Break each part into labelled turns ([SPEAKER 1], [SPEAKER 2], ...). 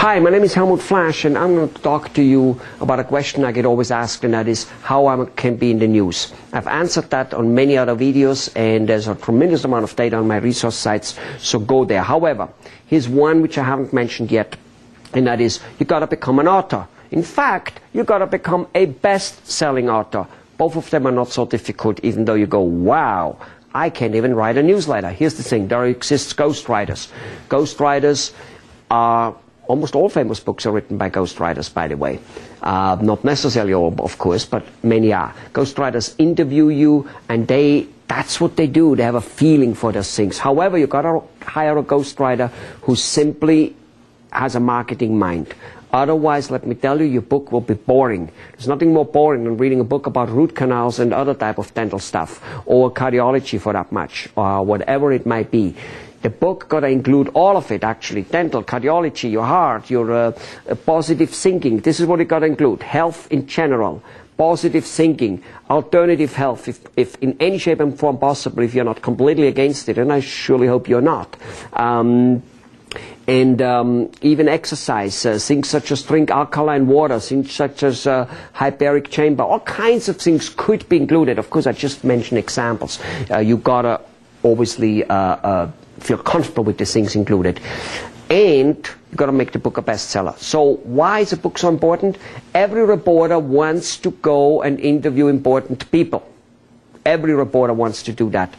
[SPEAKER 1] Hi, my name is Helmut Flasch, and I'm going to talk to you about a question I get always asked, and that is how I can be in the news. I've answered that on many other videos, and there's a tremendous amount of data on my resource sites, so go there. However, here's one which I haven't mentioned yet, and that is you got to become an author. In fact, you got to become a best-selling author. Both of them are not so difficult, even though you go, wow, I can't even write a newsletter. Here's the thing, there exists ghostwriters. Ghostwriters are... Almost all famous books are written by ghostwriters, by the way. Not necessarily all, of course, but many are. Ghostwriters interview you, and that's what they do. They have a feeling for those things. However, you've got to hire a ghostwriter who simply has a marketing mind. Otherwise, let me tell you, your book will be boring. There's nothing more boring than reading a book about root canals and other type of dental stuff, or cardiology for that much, or whatever it might be. The book got to include all of it, actually. Dental, cardiology, your heart, your positive thinking. This is what it got to include. Health in general, positive thinking, alternative health, if in any shape and form possible, if you're not completely against it, and I surely hope you're not. Even exercise, things such as drink alkaline water, things such as hyperic chamber, all kinds of things could be included. Of course, I just mentioned examples. You got to obviously feel comfortable with the things included. And you've got to make the book a bestseller. So why is a book so important? Every reporter wants to go and interview important people. Every reporter wants to do that.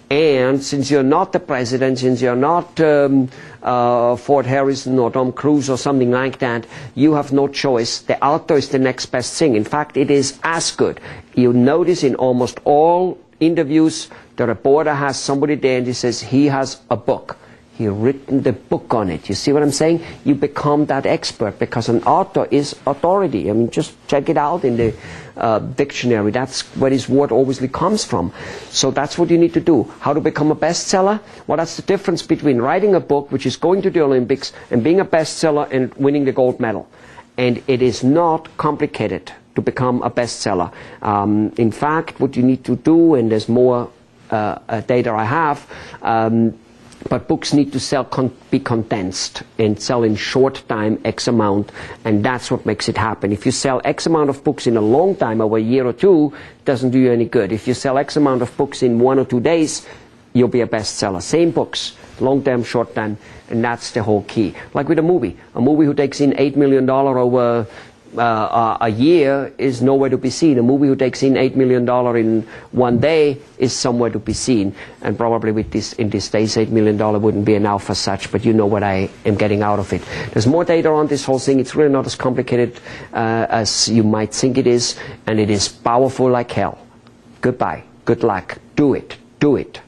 [SPEAKER 1] And since you're not the president, since you're not Ford Harrison or Tom Cruise or something like that, you have no choice. The author is the next best thing. In fact, it is as good. You'll notice in almost all interviews, the reporter has somebody there and he says he has a book. He's written the book on it. You see what I'm saying? You become that expert because an author is authority. I mean, just check it out in the dictionary. That's where this word obviously comes from. So that's what you need to do. How to become a bestseller? Well, that's the difference between writing a book, which is going to the Olympics, and being a bestseller and winning the gold medal. And it is not complicated to become a bestseller. In fact, what you need to do, and there's more data I have, but books need to be condensed and sell in short time X amount, and that's what makes it happen. If you sell X amount of books in a long time, over a year or two, it doesn't do you any good. If you sell X amount of books in 1 or 2 days, you'll be a bestseller. Same books, long term, short time, and that's the whole key. Like with a movie who takes in $8 million over a year is nowhere to be seen. A movie who takes in $8 million in 1 day is somewhere to be seen. And probably with this, in these days, $8 million wouldn't be enough as such, but you know what I am getting out of it. There's more data on this whole thing. It's really not as complicated as you might think it is, and it is powerful like hell. Goodbye. Good luck. Do it. Do it.